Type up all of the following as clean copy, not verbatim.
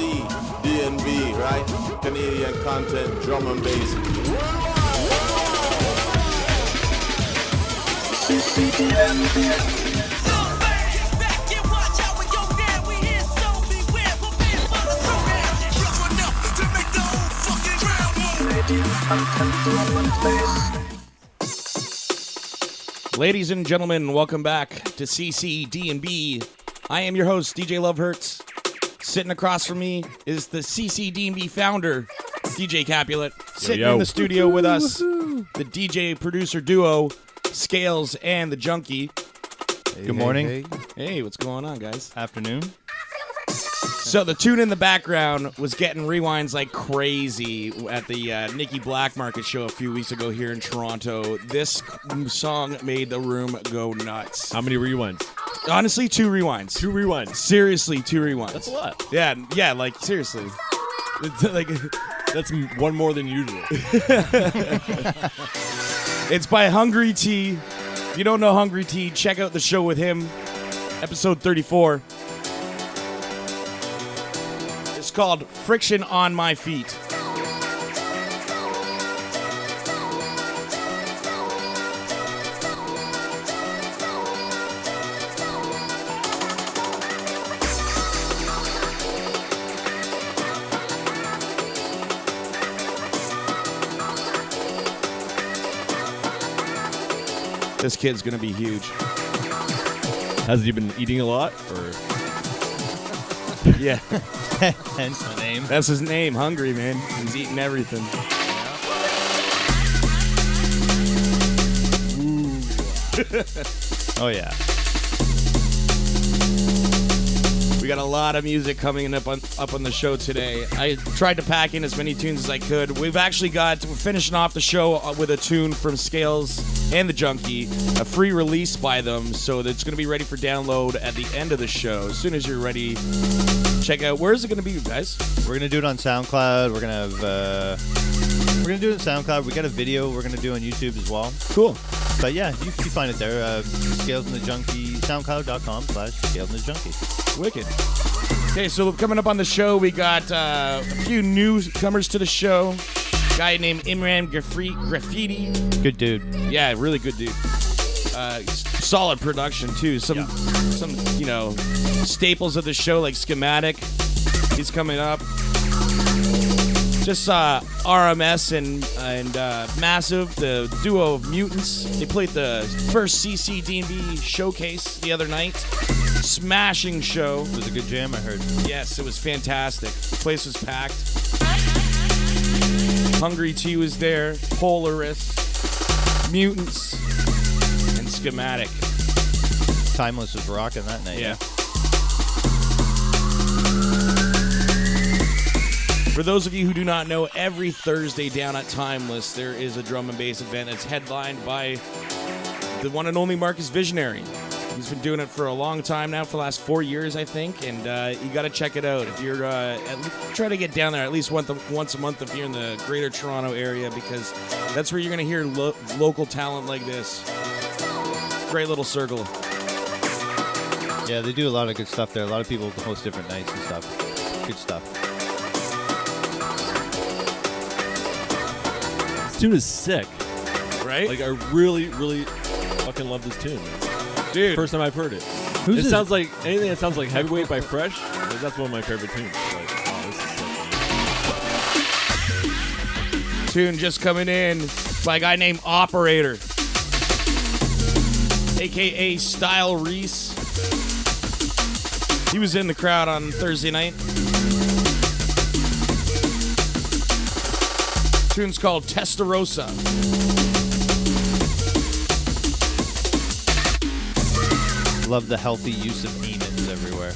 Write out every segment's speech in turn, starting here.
CCDNB, right? Canadian content, drum and bass. CCDNB. Ladies and gentlemen, welcome back to CCDNB. I am your host, DJ Love Hz. Sitting across from me is the CCDNB founder, DJ Kapulet. Sitting in the studio with us, the DJ producer duo, Skaylz and The Junk-e. Hey, Good morning. Hey, what's going on, guys? Afternoon. So the tune in the background was getting rewinds like crazy at the Nikki Black Market show a few weeks ago here in Toronto. This song made the room go nuts. How many rewinds? Honestly, 2 rewinds. 2 rewinds. Seriously, 2 rewinds. That's a lot. Yeah, like seriously. Like that's one more than usual. It's by Hungry T. If you don't know Hungry T, check out the show with him, episode 34. It's called Friction on My Feet. This kid's gonna be huge. Has he been eating a lot, or? Yeah. Hence the name. That's his name, Hungry, man. He's eating everything. Oh, yeah. We got a lot of music coming up on the show today. I tried to pack in as many tunes as I could. We're finishing off the show with a tune from Skaylz and The Junk-e, a free release by them, so it's going to be ready for download at the end of the show. As soon as you're ready, check out. Where is it going to be, guys? We're going to do it on SoundCloud. We're going to do it on SoundCloud. We got a video we're going to do on YouTube as well. Cool. But yeah, you can find it there. Skaylz and the Junk-e, soundcloud.com/Skaylz and the Junk-e. Wicked. Okay, so coming up on the show, we got a few newcomers to the show. A guy named Imram Graffiti. Good dude. Yeah, really good dude. Solid production too. Some staples of the show like Schematic. He's coming up. Just R.M.S and Massive, the duo of mutants. They played the first CCDNB showcase the other night. Smashing show. It was a good jam, I heard. Yes, it was fantastic. The place was packed. Hungry T was there. Polaris, Mutants, and Schematic. Timeless was rocking that night. Yeah. For those of you who do not know, every Thursday down at Timeless, there is a drum and bass event that's headlined by the one and only Marcus Visionary. He's been doing it for a long time now, for the last 4 years, I think, and you got to check it out. If you're try to get down there at least once a month if you're in the Greater Toronto area, because that's where you're going to hear local talent like this. Great little circle. Yeah, they do a lot of good stuff there. A lot of people host different nights and stuff. Good stuff. This tune is sick. Right? Like, I really, really fucking love this tune. Dude. First time I've heard it. Who's it sounds like anything that sounds like Heavyweight by Fresh. Like, that's one of my favorite tunes. Like, oh, this is sick. Tune just coming in by a guy named Operator, a.k.a. Style Reese. He was in the crowd on Thursday night. Tune's called Testarossa. Love the healthy use of demons everywhere.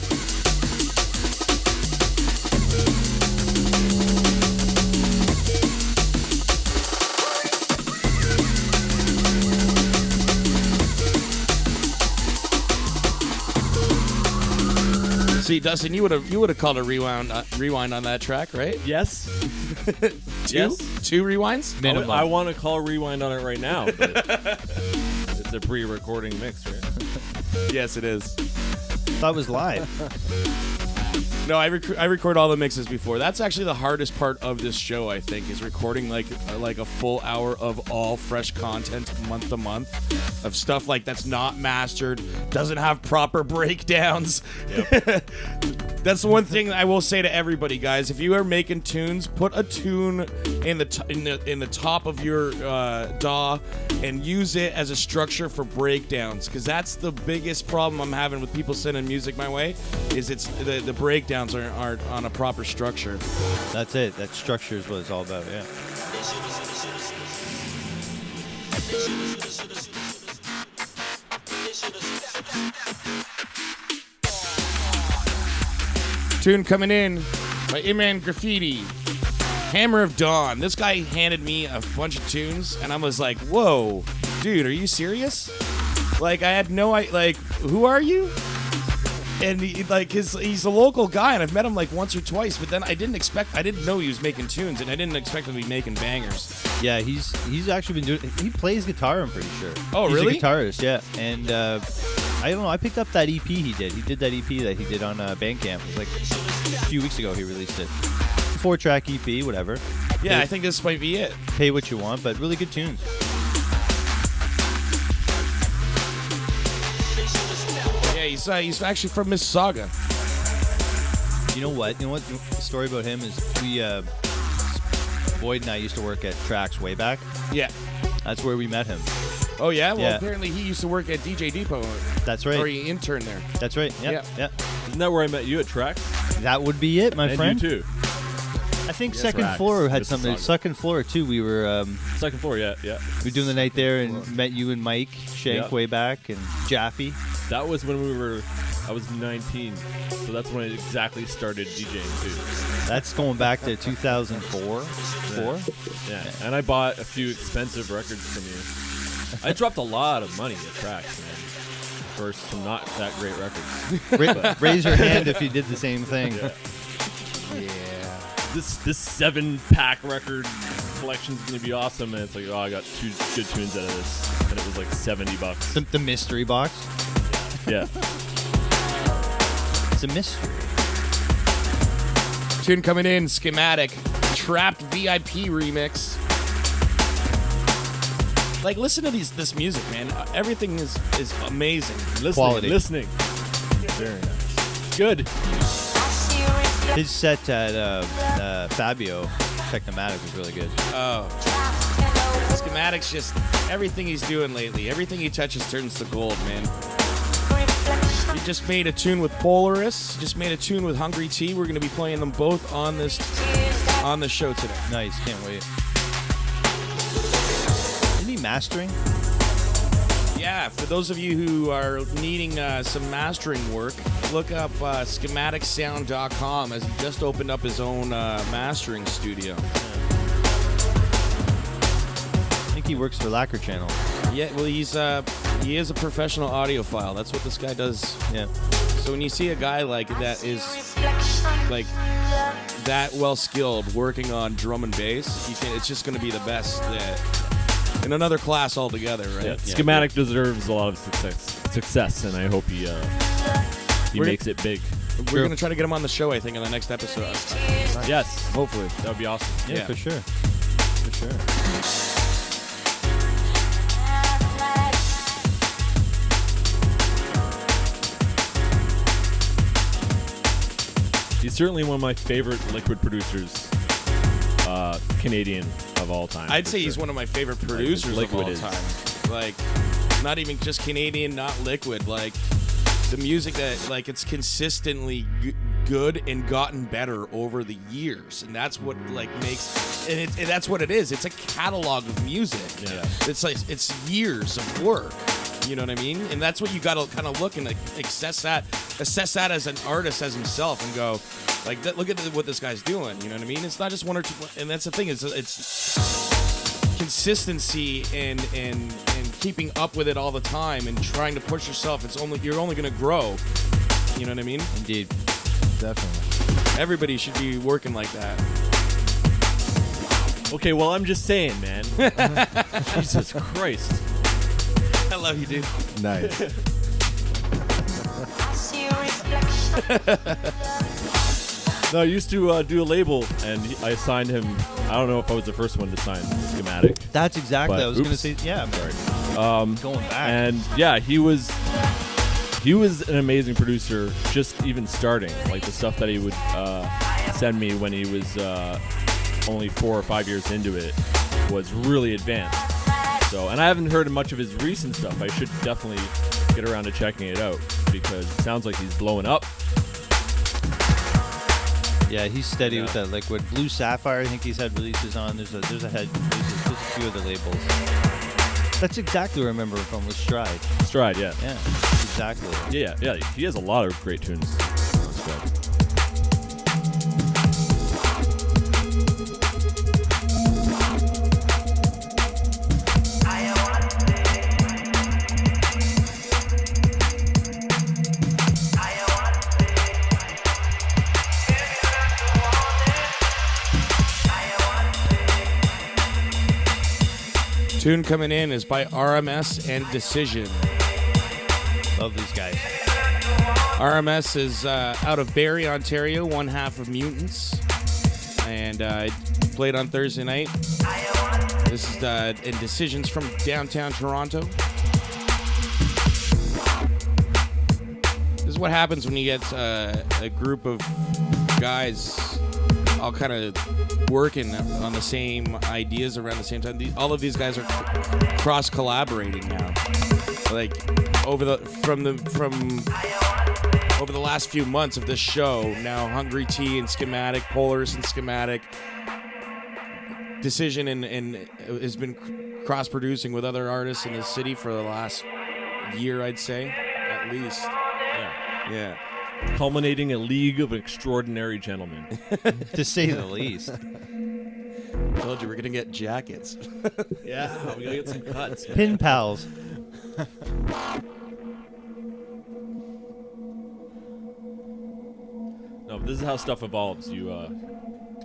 See, Dustin, you would have called a rewind on that track, right? Yes. Yes. 2 rewinds? Minimum. I want to call rewind on it right now. But it's a pre-recording mix, right? Yes, it is. Thought it was live. No, I record all the mixes before. That's actually the hardest part of this show, I think, is recording like a full hour of all fresh content month to month of stuff like that's not mastered, doesn't have proper breakdowns. Yep. That's the one thing I will say to everybody, guys. If you are making tunes, put a tune in the top of your DAW and use it as a structure for breakdowns, because that's the biggest problem I'm having with people sending music my way. Is it's the breakdowns aren't on a proper structure. That's it. That structure is what it's all about. Yeah. Tune coming in by Imram Graffiti, Hammer of Dawn. This guy handed me a bunch of tunes, and I was like, "Whoa, dude, are you serious?" Like, I had no idea. Like, who are you? And he's a local guy, and I've met him like once or twice. But then I didn't know he was making tunes, and I didn't expect him to be making bangers. Yeah, he's actually been doing. He plays guitar, I'm pretty sure. Oh, really? He's a guitarist, yeah. And I don't know. I picked up that EP he did. He did that EP that he did on Bandcamp. It was like a few weeks ago he released it. 4-track EP, whatever. Yeah, I think this might be it. Pay what you want, but really good tunes. Yeah, he's actually from Mississauga. You know what? The story about him is Boyd and I used to work at Tracks way back. Yeah. That's where we met him. Oh, yeah? Well, Yeah. apparently he used to work at DJ Depot. That's right. Or he interned there. That's right. Yeah. Yeah. Isn't that where I met you at Track? That would be it, my And friend. you too. I think Yes, second Racks, floor had Mississauga. something. Second floor too. We were Second floor, yeah. we were doing the night there and met you and Mike Shank Yeah. way back and Jaffe. That was when I was 19, so that's when I exactly started DJing too. That's going back to 2004. Yeah, and I bought a few expensive records from you. I dropped a lot of money at Tracks, man, for some not that great records. Raise your hand if you did the same thing. Yeah. This 7-pack record collection's gonna be awesome, and it's like, oh, I got 2 good tunes out of this, and it was like $70. The mystery box. Yeah. It's a mystery. Tune coming in, Schematic, Trapped VIP remix. Like, listen to this music, man. Everything is amazing. Quality. Listening. Very nice. Good. His set at Fabio Totemic was really good. Oh. Schematic's just everything he's doing lately. Everything he touches turns to gold, man. He just made a tune with Polaris. He just made a tune with Hungry T. We're going to be playing them both on the show today. Nice, can't wait. Isn't he mastering? Yeah, for those of you who are needing some mastering work, look up schematicsound.com, as he just opened up his own mastering studio. I think he works for Lacquer Channel. Yeah, well, he is a professional audiophile. That's what this guy does. Yeah. So when you see a guy like that is like that well skilled working on drum and bass, it's just going to be the best in another class altogether, right? Yeah. Schematic deserves a lot of success, and I hope he makes it big. We're going to try to get him on the show, I think, in the next episode. Yes, Hopefully. that would be awesome. Yeah, for sure. For sure. He's certainly one of my favorite liquid producers, Canadian of all time. I'd say he's one of my favorite producers of all Liquid is. time. Like, not even just Canadian, not liquid. Like, the music that, like, it's consistently good and gotten better over the years. And that's what, like, makes... And that's what it is. It's a catalog of music. Yeah. It's like, it's years of work. You know what I mean? And that's what you got to kind of look and assess that as an artist as himself and go, like, look at what this guy's doing. You know what I mean? It's not just one or two. And that's the thing. It's consistency and keeping up with it all the time and trying to push yourself. You're only going to grow. You know what I mean? Indeed. Definitely. Everybody should be working like that. Okay, well, I'm just saying, man. Jesus Christ. I love you, dude. Nice. No, I used to do a label, and I signed him. I don't know if I was the first one to sign Schematic. That's exactly. But- I was going to oops. say. Yeah, I'm sorry. Going back. And yeah, he was an amazing producer, just even starting. Like the stuff that he would send me when he was only 4 or 5 years into it was really advanced. So, and I haven't heard much of his recent stuff. I should definitely get around to checking it out because it sounds like he's blowing up. Yeah, he's steady with that liquid. Blue Sapphire, I think he's had releases on. There's a few other labels. That's exactly what I remember from with Stride. Stride, yeah. Yeah, exactly. Yeah. He has a lot of great tunes on Stride. Tune coming in is by R.M.S. and DCision. Love these guys. R.M.S. is out of Barrie, Ontario, one half of Mutants. And played on Thursday night. This is and DCision's from downtown Toronto. This is what happens when you get a group of guys all kind of working on the same ideas around the same time. All of these guys are cross collaborating now. Like over the last few months of this show, now Hungry T and Schematic, Polaris and Schematic, DCision and has been cross producing with other artists in the city for the last year, I'd say, at least. Yeah. Culminating a league of extraordinary gentlemen. To say the least. I told you we're gonna get jackets. Yeah, we gotta get some cuts. Pin pals. No, but this is how stuff evolves. You,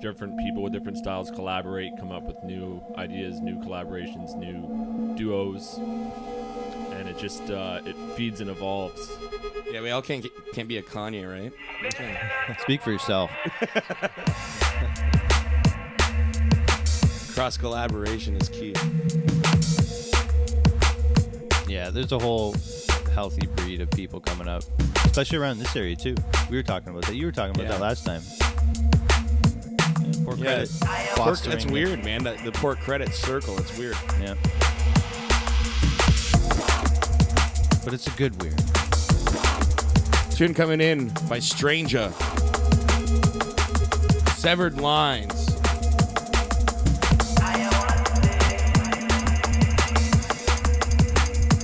different people with different styles collaborate, come up with new ideas, new collaborations, new duos, and it just it feeds and evolves. Yeah, we all can't be a Kanye, right? Okay. Speak for yourself. Cross collaboration is key. Yeah, there's a whole healthy breed of people coming up, especially around this area too. We were talking about that. You were talking about that last time. Port credit. That's weird, man. The port credit circle. It's weird. Yeah. But it's a good weird. Tune coming in by Stranjah. Severed Lines.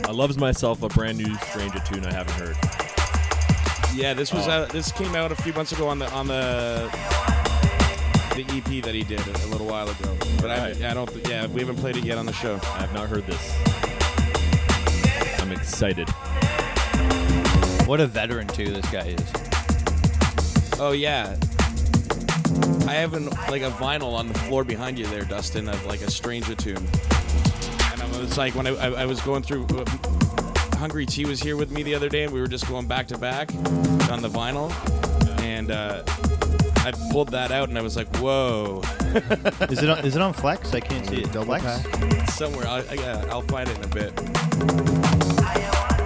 I loves myself a brand new Stranjah tune I haven't heard. Yeah, this was this came out a few months ago on the EP that he did a little while ago. But right. We haven't played it yet on the show. I have not heard this. I'm excited. What a veteran too this guy is. Oh yeah. I have a vinyl on the floor behind you there, Dustin, of like a Stranjah tune. And I was like, when I was going through, Hungry T was here with me the other day, and we were just going back to back on the vinyl, and I pulled that out, and I was like, whoa. Is it on Flex? I can't see it. Double Flex? pack? Somewhere. I'll find it in a bit.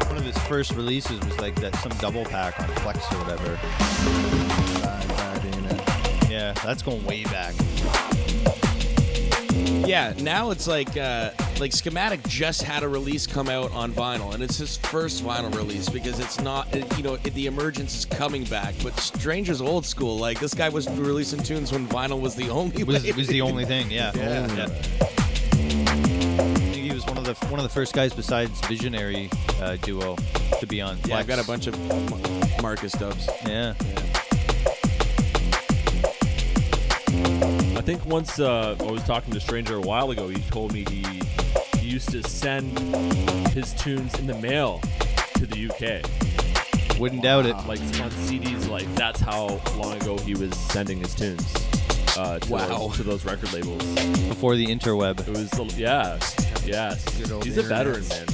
One of his first releases was like that, some double pack on Flex or whatever. Yeah, that's going way back. Yeah, now it's like Schematic just had a release come out on vinyl, and it's his first vinyl release because it's not, the emergence is coming back. But Stranjah's old school. Like, this guy was releasing tunes when vinyl was the only way. It was the only thing, yeah. Yeah. I think he was one of the first guys besides Visionary duo to be on Flex. Yeah, I've got a bunch of Marcus dubs. Yeah. I think once I was talking to Stranjah a while ago, he told me he used to send his tunes in the mail to the UK. Wouldn't doubt it. Like on CDs, like that's how long ago he was sending his tunes to those record labels. Before the interweb. It was, yes. He's a veteran, man.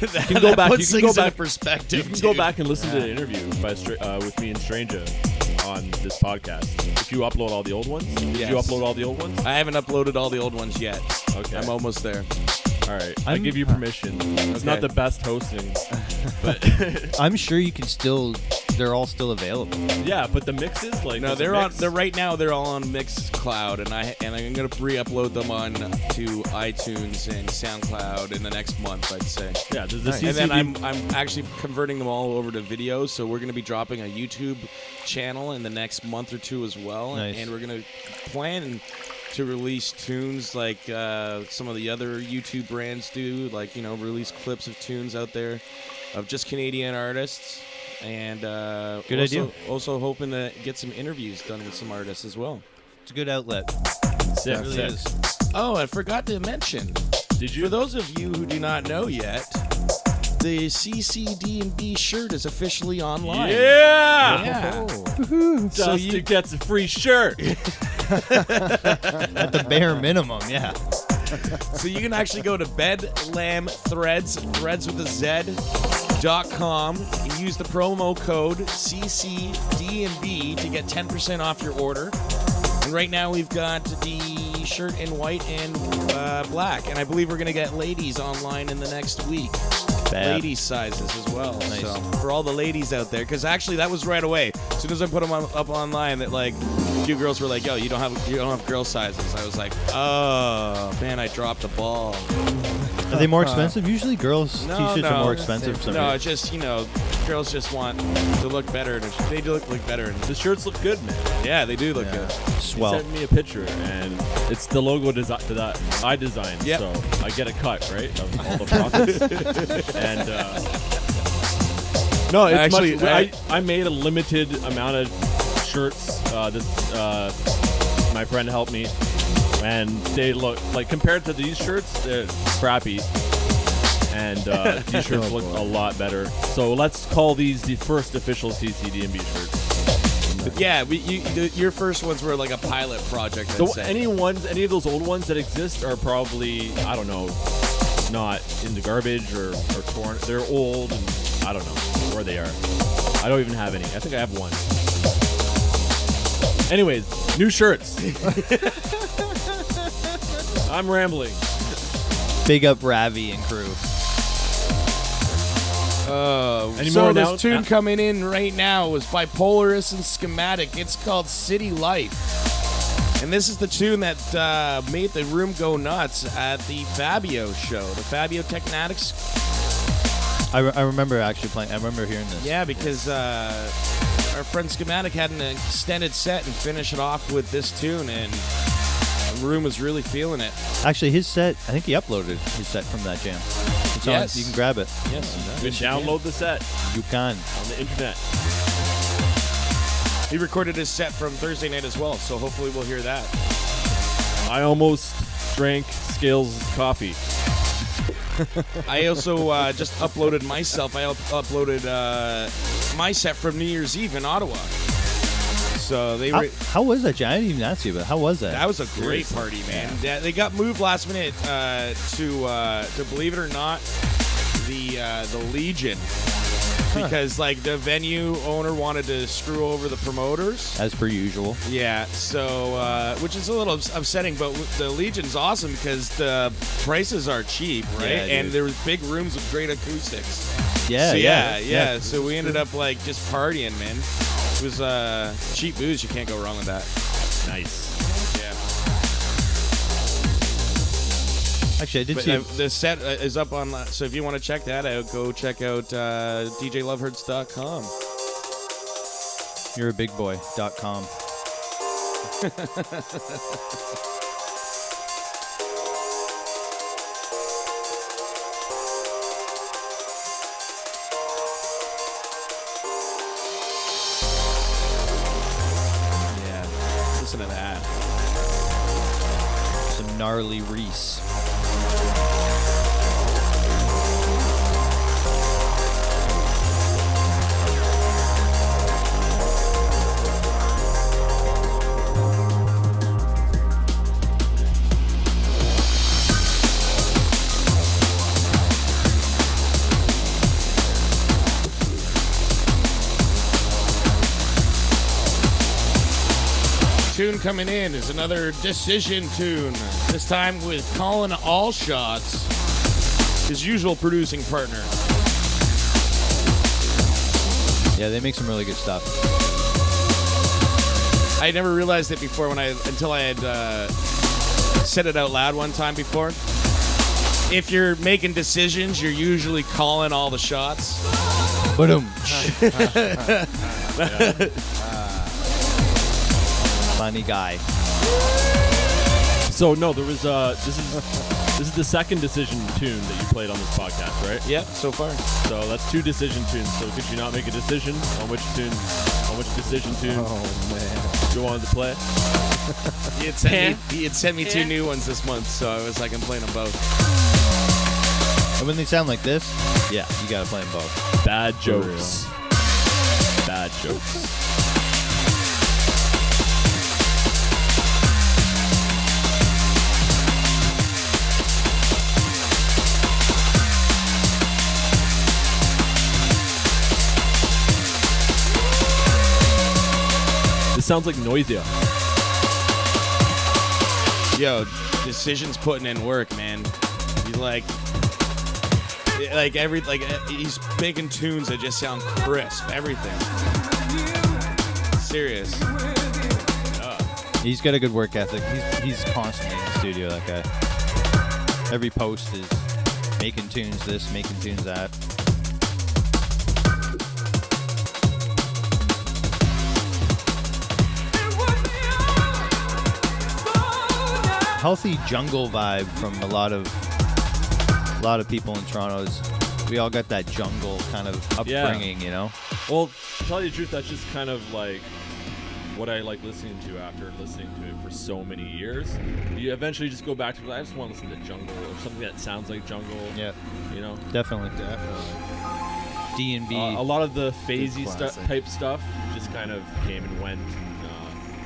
You can go back. puts You can go things into back. perspective. You can go dude. back and listen to the interview with me and Stranjah on this podcast. If you upload all the old ones, did you upload all the old ones? I haven't uploaded all the old ones yet. Okay, I'm almost there. All right, I give you permission. It's not the best hosting, but I'm sure you can still. They're all still available. yeah. But the mixes, like No, there's a they're on. mix. They're right now. They're all on Mixcloud, and I'm gonna re-upload them on to iTunes and SoundCloud in the next month, I'd say. Yeah, the Nice. And then CCD I'm actually converting them all over to videos, so we're gonna be dropping a YouTube channel in the next month or two as well, Nice. and we're gonna plan to release tunes like some of the other YouTube brands do, like release clips of tunes out there of just Canadian artists. And Good idea. Also hoping to get some interviews done with some artists as well. It's a good outlet. Sick, It really sick. is. Oh, I forgot to mention. Did you? For those of you who do not know yet, the CCDNB shirt is officially online. Yeah. Yeah. So Dusty you gets a free shirt. At the bare minimum, yeah. So you can actually go to bLazem threads with a Z.com and use the promo code CCDNB to get 10% off your order. And right now we've got the shirt in white and black, and I believe we're gonna get ladies online in the next week. Bad. Ladies sizes as well. Nice. So for all the ladies out there, because actually that was right away. As soon as I put them up online, that like a few girls were like, "Yo, you don't have girl sizes." I was like, "Oh man, I dropped the ball." Are they more expensive? Usually girls' t-shirts are more expensive. for some No, reason. it's just girls just want to look better, and they do look better. And The shirts look good, man. yeah, they do look Yeah. good. He Swell. sent me a picture, and it's the logo that I designed. Yep. So I get a cut, right, of all the profits. And no, it's Actually, I made a limited amount of shirts. My friend helped me, and they look like, compared to these shirts, they're crappy. And these shirts look a lot better. So let's call these the first official CCDNB shirts. Yeah, your first ones were like a pilot project. I'd So say. any of those old ones that exist are probably, I don't know, not in the garbage or torn. They're old, and I don't know where they are. I don't even have any. I think I have one. Anyways, new shirts. I'm rambling. Big up Ravi and crew. Any So more this now? tune coming in right now was by Polaris and Schematic. It's called City Life. And this is the tune that made the room go nuts at the Fabio show, the Fabio Technatics. I remember actually playing. I remember hearing this. Yeah, because our friend Schematic had an extended set and finished it off with this tune, and the room was really feeling it. Actually, his set. I think he uploaded his set from that jam. It's Yes. on, you can grab it. Yes. You can download the set You can. on the internet. He recorded his set from Thursday night as well, so hopefully we'll hear that. I almost drank Skaylz coffee. I also just uploaded myself. I uploaded my set from New Year's Eve in Ottawa. So they were. How was that jam? I didn't even ask you, but how was that? That was a great party, man. Yeah, they got moved last minute to believe it or not, the Legion, because like the venue owner wanted to screw over the promoters. As per usual. Yeah, so which is a little upsetting, but the Legion's awesome because the prices are cheap, right? Yeah, and dude. there was big rooms with great acoustics. Yeah, So, yeah. yeah. So we ended up like just partying, man. It was cheap booze. You can't go wrong with that. Nice. Yeah. Actually, I did But see. the set is up on. So if you want to check that out, go check out DJLoveHurts.com. You're a big boy.com. Yeah. Listen to that. Some gnarly Reese. tune coming in is another DCision tune. This time with Colin All Shotz, his usual producing partner. Yeah, they make some really good stuff. I never realized it before until I had said it out loud one time before. If you're making decisions, you're usually calling all the shots. Boom. Funny guy. So no, there was this is the second DCision tune that you played on this podcast, right? Yep, so far. So that's 2 DCision tunes. So could you not make a decision on which DCision tune you wanted to play? He had sent me 2 new ones this month, so I was like, I'm playing them both. And when they sound like this, yeah, you gotta play them both. Bad jokes. Bad jokes. This sounds like Noisia. Yo, DCision's putting in work, man. He's he's making tunes that just sound crisp. Everything. Serious. He's got a good work ethic. He's constantly in the studio, that guy. Every post is making tunes this, making tunes that. Healthy jungle vibe from a lot of people in Toronto. We all got that jungle kind of upbringing, you know? Well, to tell you the truth, that's just kind of like what I like listening to after listening to it for so many years. You eventually just go back to, I just want to listen to jungle or something that sounds like jungle. Yeah. You know? Definitely. D&B. A lot of the phasey type stuff just kind of came and went.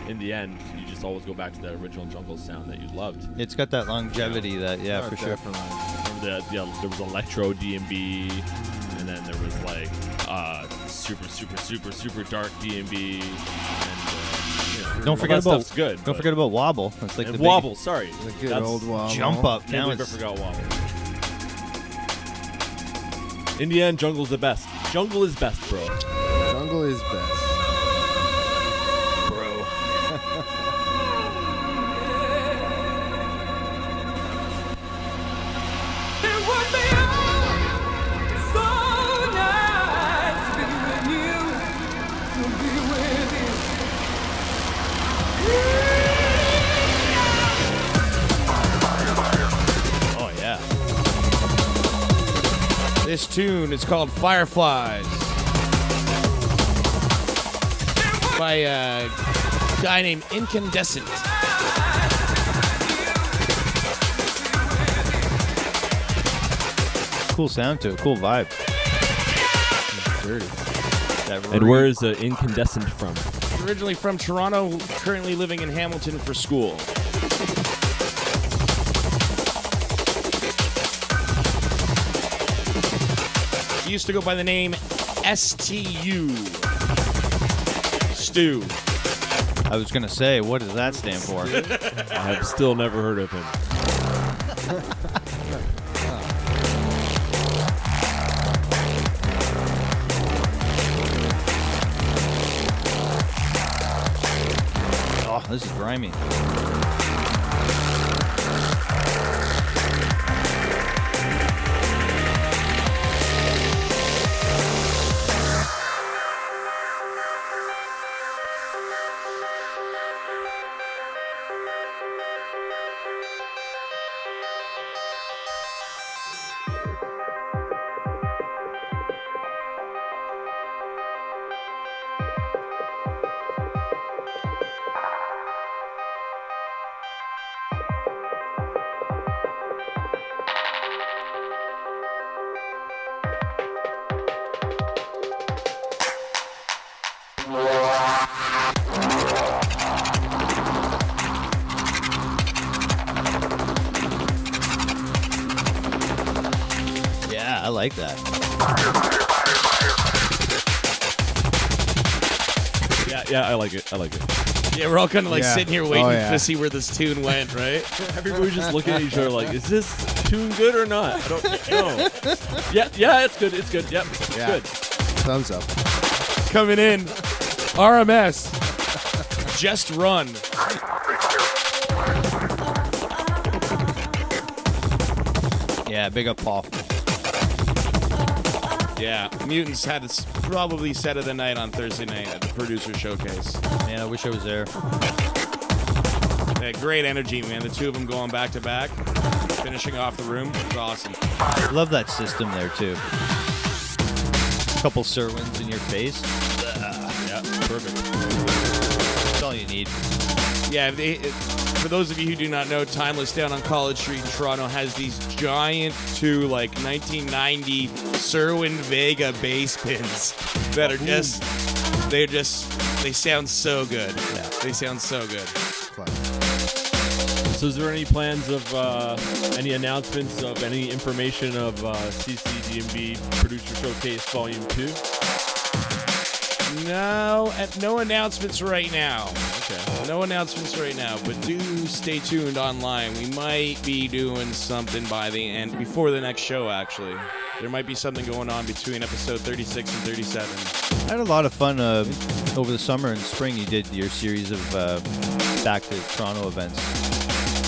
In the end, you just always go back to that original jungle sound that you loved. It's got that longevity for sure. Remember that? Yeah, there was electro D&B, and then there was like super dark D&B. And don't forget about stuff's good. Don't forget about Wobble. It's like the Wobble. Sorry, the good old Wobble. Jump up. Now I forgot Wobble. In the end, jungle's the best. Jungle is best, bro. Jungle is best. This tune is called Fireflies by a guy named Incandescent. Cool sound to it, cool vibe. Dirty. And where is Incandescent from? Originally from Toronto, currently living in Hamilton for school. He used to go by the name STU. Stu. I was going to say, what does that stand for? I have still never heard of him. Oh, this is grimy. Yeah, I like that. Yeah, I like it. Yeah, we're all kind of like Yeah. sitting here waiting Oh, yeah. to see where this tune went, right? Everybody just looking at each other like, is this tune good or not? I don't know. Yeah, it's good. It's good. Yep, it's Yeah. good. Thumbs up. Coming in, R.M.S. Just Run. Yeah, big up Paul. Yeah, Mutants had its probably set of the night on Thursday night at the producer showcase. Man, I wish I was there. They had great energy, man. The two of them going back to back, finishing off the room. It was awesome. I love that system there too. Couple Serwins in your face. Yeah, perfect. That's all you need. Yeah, for those of you who do not know, Timeless down on College Street in Toronto has these giant two, like 1990 Serwin Vega bass pins that are they sound so good. Yeah, they sound so good. So is there any plans of any announcements of any information of CCDNB Producer Showcase Volume 2? No announcements right now. Okay. No announcements right now, but do stay tuned online. We might be doing something before the next show, actually. There might be something going on between episode 36 and 37. I had a lot of fun over the summer and spring. You did your series of back to Toronto events.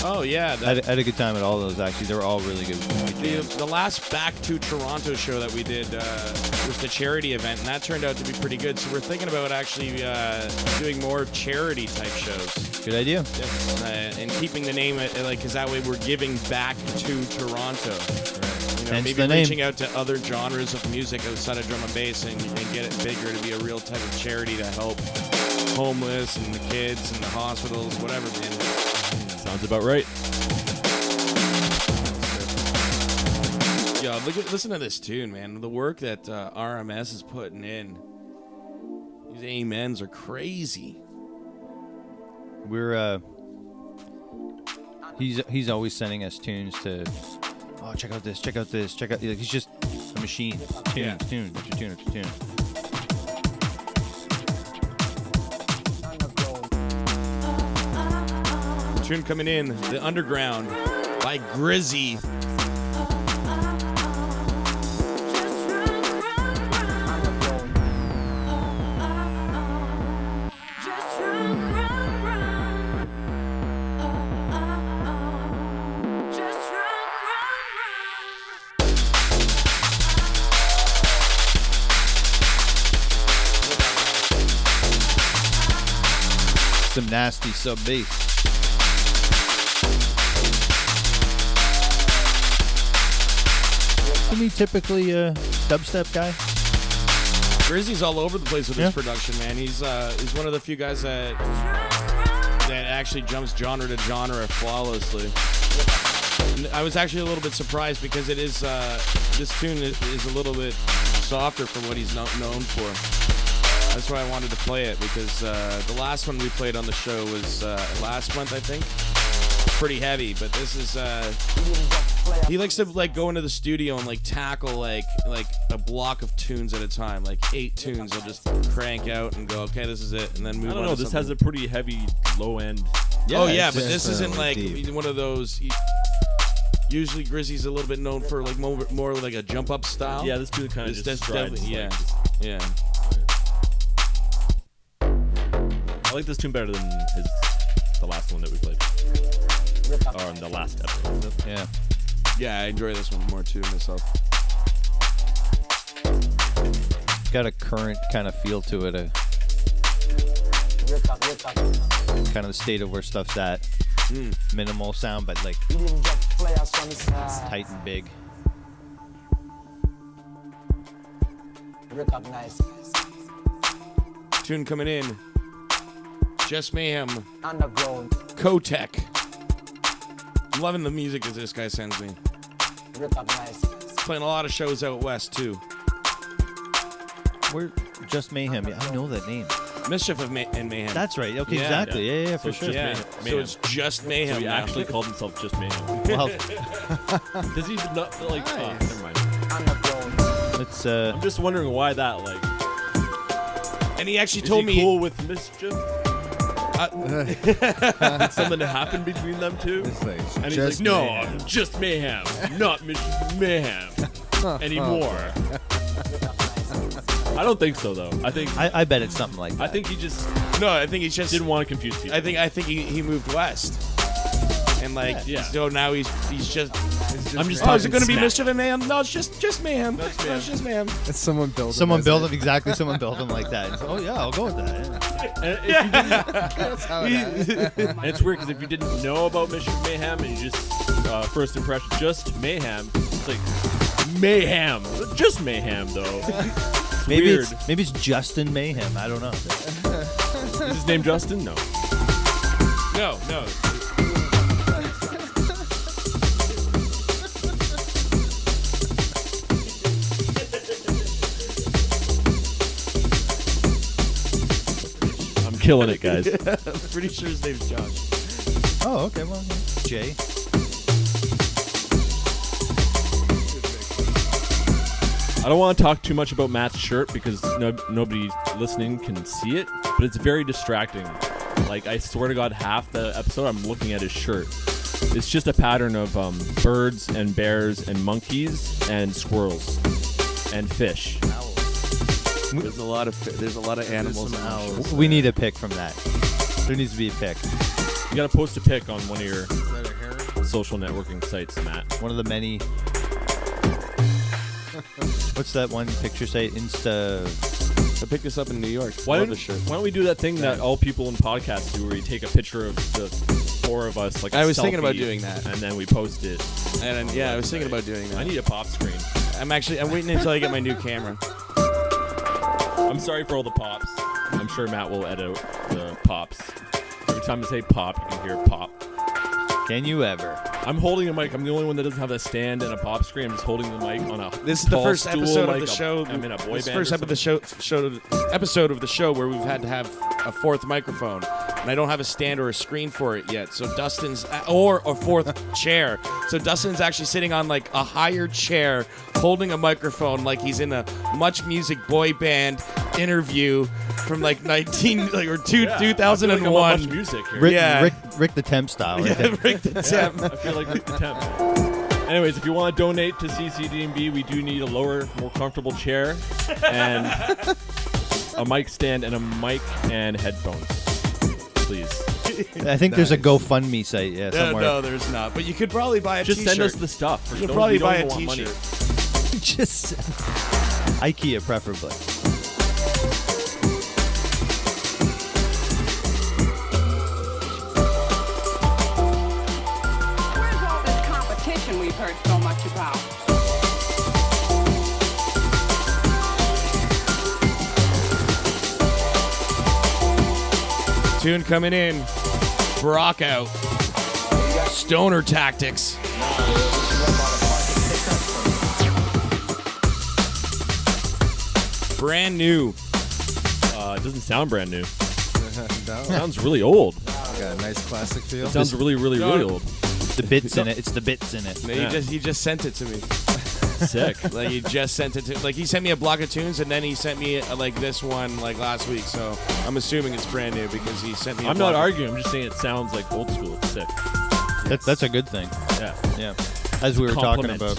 Oh, yeah. I had a good time at all those, actually. They were all really good. The last Back to Toronto show that we did was the charity event, and that turned out to be pretty good. So we're thinking about actually doing more charity-type shows. Good idea. And keeping the name, because that way we're giving back to Toronto. You know, Hence maybe the name. reaching out to other genres of music outside of drum and bass and get it bigger to be a real type of charity to help homeless and the kids and the hospitals, whatever, man. Sounds about right. Yo, listen to this tune, man. The work that R.M.S is putting in. These amens are crazy. We're he's always sending us tunes to. Oh, check out this. Check out this. Check out. He's just a machine. Tunes, Yeah. tune. What's your tune? What's your tune? Tune coming in, The Underground by Grizzy. Some nasty sub bass. Isn't he typically a dubstep guy? Grizzy's all over the place with his production, man. He's one of the few guys that actually jumps genre to genre flawlessly. And I was actually a little bit surprised because it is this tune is a little bit softer for what he's known for. That's why I wanted to play it, because the last one we played on the show was last month, I think. Pretty heavy, but this is he likes to like go into the studio and like tackle like a block of tunes at a time, like 8 tunes. He'll just crank out and go, okay, this is it, and then move on. I don't know. to This something. has a pretty heavy low end. Oh yeah, it's but this isn't like deep. one of those. Usually Grizzy's a little bit known for like more like a jump up style. Yeah, this dude kind of just That's strides. definitely yeah. I like this tune better than the last one that we played. Or on the last episode. Yeah. Yeah, I enjoy this one more too myself. It's got a current kind of feel to it. Kind of the state of where stuff's at. Minimal sound, but like tight and big. Tune coming in. Just Mayhem. Underground. Kotech. I'm loving the music that this guy sends me. Recognize. Playing a lot of shows out west too. We're Just Mayhem. Yeah, I know that name. Mischief and Mayhem. That's right. Okay, Yeah. exactly. Yeah, for it's sure. just yeah. Mayhem. So it's just Mayhem. So he now. actually called himself Just Mayhem. Well, Does he not like? Oh, never mind. Underground. let's I'm just wondering why that like. And he actually Is told he me. cool with Mischief? Did something happen between them two? It's like, And he's just like, no, mayhem. I'm just Mayhem, not Mr. Mayhem anymore. I don't think so, though. I bet it's something like that. I think he just No, I think he's just. didn't want to confuse people. I think he moved west, and like Yeah. so now he's just. I'm just Oh, is it talking going to be smack. Mischief and Mayhem? No, it's just Mayhem. No, it's just Mayhem. It's someone built Someone him. build him exactly. Someone build him like that. It's, oh yeah, I'll go with that. Yeah. And if you didn't, That's how it happened. and it's weird because if you didn't know about Mission Mayhem and you just first impression just Mayhem, it's like Mayhem, just Mayhem though. It's Maybe weird. maybe it's Justin Mayhem. I don't know. Is his name Justin? No. No. I'm killing it, guys. I'm pretty sure his name's Josh. Oh, okay. Well, yeah. Jay. I don't want to talk too much about Matt's shirt because nobody listening can see it, but it's very distracting. Like, I swear to God, half the episode I'm looking at his shirt. It's just a pattern of birds and bears and monkeys and squirrels and fish. There's a lot of animals. We need a pic from that. There needs to be a pic. You got to post a pic on one of your Is that a heron? social networking sites, Matt. One of the many. What's that one picture site? Insta. I picked this up in New York. Why Love don't, this shirt. why don't we do that thing that all people in podcasts do where you take a picture of the four of us, like a I was thinking about selfie, doing that. and then we post it. And I was thinking about doing that. I need a pop screen. I'm waiting until I get my new camera. I'm sorry for all the pops. I'm sure Matt will edit the pops. Every time I say pop, you can hear pop. Can you ever? I'm holding a mic. I'm the only one that doesn't have a stand and a pop screen. I'm just holding the mic on a This is the tall first stool episode like of the show. I'm in a boy This band. first or episode of the show where we've had to have a fourth microphone, and I don't have a stand or a screen for it yet. So Dustin's or a fourth chair. So Dustin's actually sitting on like a higher chair, holding a microphone like he's in a Much Music boy band interview from like 2001. Much music here. Rick the Temp style. Right there. Rick the Temp. I feel like Rick the Temp. Anyways, if you want to donate to CCDNB, we do need a lower, more comfortable chair and a mic stand and a mic and headphones, please. I think there's a GoFundMe site. Yeah, somewhere. No, there's not. But you could probably buy a Just t-shirt. send us the stuff. You could Don't- probably we don't buy a even want money. t-shirt. Just IKEA, preferably. Where's all this competition we've heard so much about? Tune coming in. Brockout. Stoner Tactics. Brand new. It doesn't sound brand new. No. It sounds really old. Got a nice classic feel. It sounds really, really, really old. The bits in it. It's the bits in it. Yeah. He just sent it to me. Sick. Like he just sent it to. Like he sent me a block of tunes, and then he sent me like this one like last week. So I'm assuming it's brand new because he sent me. I'm not arguing. I'm just saying it sounds like old school. It's sick. That's a good thing. Yeah. Yeah. As we were talking Compliment. about.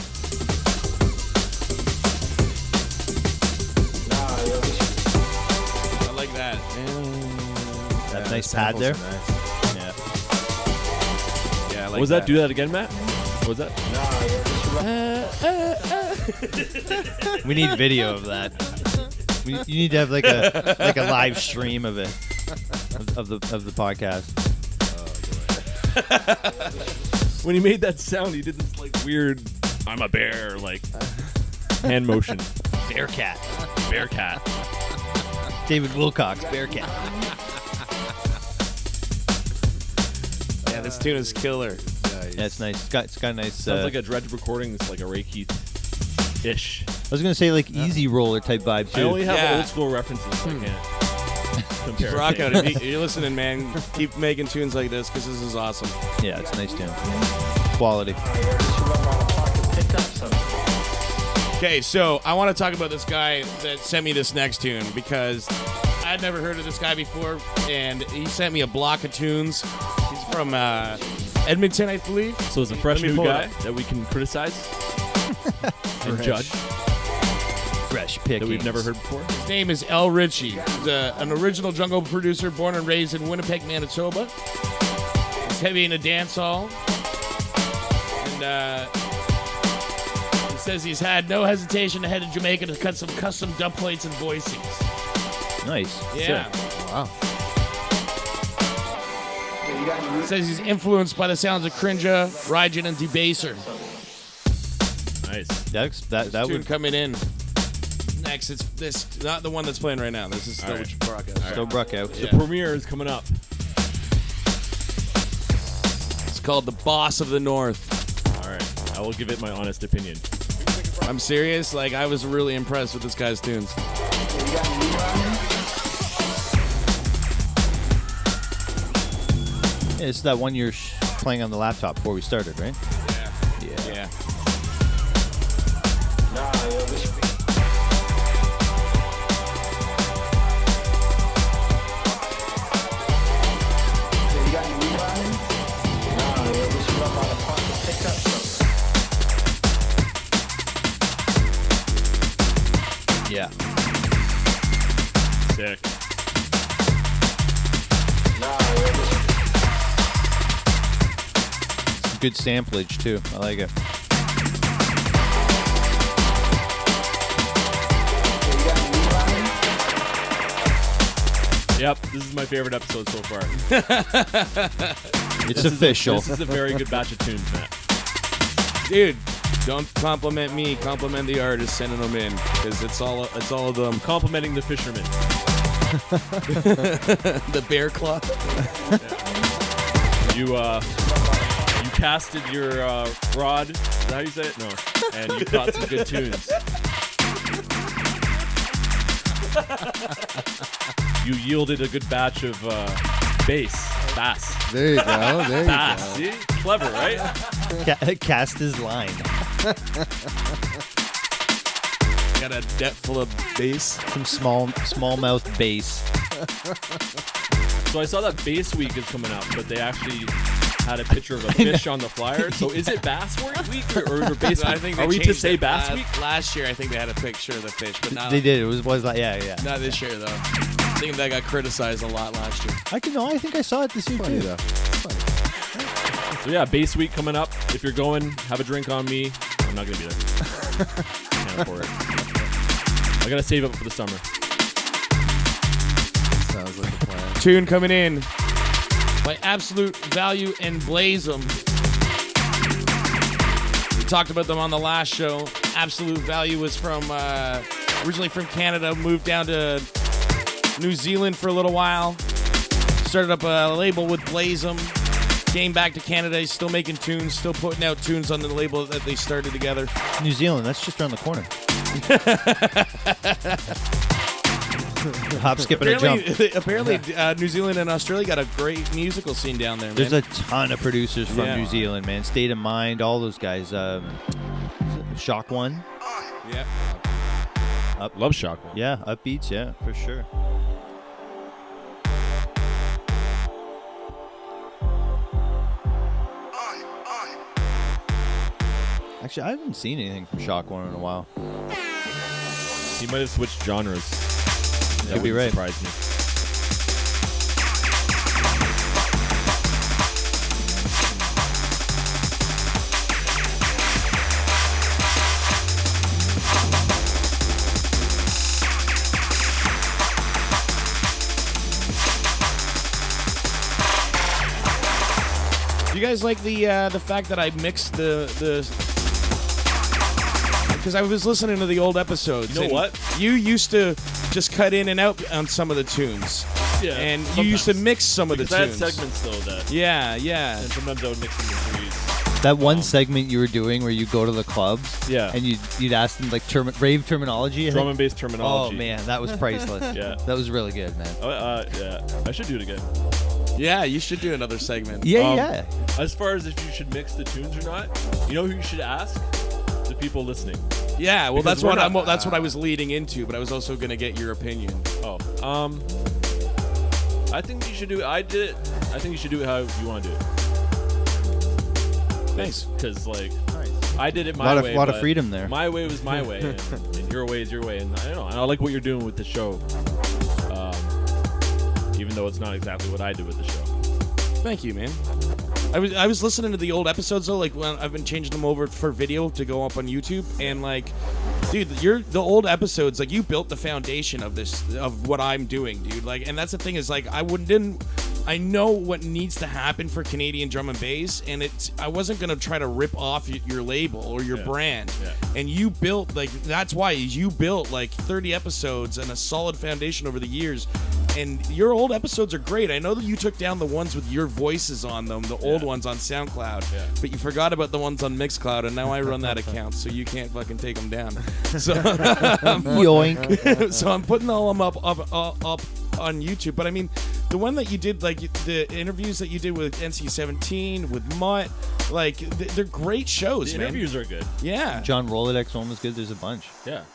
I like that. That nice the pad samples there. are nice. Yeah. Yeah, I like What was that? Do that again, Matt? What was that? We need video of that. You need to have like a live stream of it, of the podcast. When he made that sound, he did this like weird "I'm a bear" like hand motion. Bearcat. Bearcat. David Wilcox, Bearcat. Yeah, this tune is killer. Yeah, it's nice. It's got a nice. Sounds like a Dredge recording. It's like a Ray Keith-ish. I was gonna say like easy roller type vibe too. I only have Yeah. old school references. So I can't compare. Brockout, if you're listening, man, keep making tunes like this because this is awesome. Yeah, it's a nice tune. Quality. Okay, so I want to talk about this guy that sent me this next tune because I'd never heard of this guy before, and he sent me a block of tunes. He's from Edmonton, I believe. So it's a fresh Let me new pull it guy up. that we can criticize and judge Fresh pickings. that we've never heard before. His name is L. Richie. He's an original jungle producer born and raised in Winnipeg, Manitoba. He's heavy in a dance hall. And he says he's had no hesitation to head to Jamaica to cut some custom dub plates and voicings. Nice. Yeah. Wow. He says he's influenced by the sounds of Stranjah, Rygin, and Debaser. Nice. That Tune would coming in. Next, it's this, not the one that's playing right now. This is still All right. Brockout. still Brockout. Yeah. The premiere is coming up. It's called The Boss of the North. All right. I will give it my honest opinion. I'm serious. Like, I was really impressed with this guy's tunes. Yeah, it's that one you're playing on the laptop before we started, right? Yeah. Yeah. Sick. Some good samplage too. I like it. Yep. This is my favorite episode so far. It's official. This is a very good batch of tunes, Matt. Dude, don't compliment me. Compliment the artist sending them in, because it's all of them. Complimenting the fisherman. The bear claw. You casted your rod. Is that how you say it? No. And you caught some good tunes. You yielded a good batch of bass. There you go. There you Bass. go. See? Clever, right? Cast his line. Got a debt full of bass. Some smallmouth bass. So I saw that Bass Week is coming up, but they actually had a picture of a fish on the flyer. So is it Bass Week or Bass Week? I think they Are we to changed say it. Bass Week? Last year, I think they had a picture of the fish, but not, They did. It was like yeah. not this year, though. I think that got criticized a lot last year. I think I saw it this year Funny too. though. So yeah, Bass Week coming up. If you're going, have a drink on me. I'm not gonna be there. Can't afford it. I gotta save up for the summer. Sounds like a plan. Tune coming in by Absolute Value and bLazem. We talked about them on the last show. Absolute Value was from originally from Canada, moved down to New Zealand for a little while. Started up a label with bLazem. Came back to Canada. He's still making tunes, still putting out tunes on the label that they started together. New Zealand, that's just around the corner. Hop, skip, and a jump. Apparently, New Zealand and Australia got a great musical scene down there, man. There's a ton of producers from Yeah. New Zealand, man. State of Mind, all those guys. Shock One. yeah. Love Shock. Yeah, Upbeats, yeah, for sure. Actually, I haven't seen anything from Shock One in a while. He might have switched genres. That Could be wouldn't right. surprise me. Do you guys like the fact that I mixed the because I was listening to the old episodes. You know and what? You used to just cut in and out on some of the tunes. Yeah. And you used to sometimes. mix some of the Because I had tunes. segments though that, Yeah. and sometimes I would mix them in threes. That one segment you were doing where you go to the clubs, Yeah. and you'd ask them like rave terminology. I Drum think. and bass Oh terminology. man, that was priceless. Yeah. That was really good, man. Yeah. I should do it again. Yeah, you should do another segment. Yeah. As far as if you should mix the tunes or not, you know who you should ask? The people listening. Yeah, well, Because that's what I was leading into, but I was also gonna get your opinion. Oh, I think you should do it. I did it. I think you should do it how you want to do it. Nice. Because I did it my way. A lot of freedom there. My way was my way, and your way is your way. And I don't know. And I like what you're doing with the show, even though it's not exactly what I do with the show. Thank you, man. I was listening to the old episodes though, like when I've been changing them over for video to go up on YouTube, and like, dude, the old episodes, like you built the foundation of what I'm doing, dude. Like, and that's the thing is like I know what needs to happen for Canadian drum and bass, and I wasn't gonna try to rip off your label or your brand. Yeah. And you built that's why you built like 30 episodes and a solid foundation over the years. And your old episodes are great. I know that you took down the ones with your voices on them, the old ones on SoundCloud, but you forgot about the ones on Mixcloud, and now I run that account, so you can't fucking take them down. So, Yoink. so I'm putting all of them up on YouTube. But I mean, the one that you did, like the interviews that you did with NC-17, with Mutt, like they're great shows, The man. interviews are good. Yeah. John Rolodex one was good. There's a bunch. Yeah.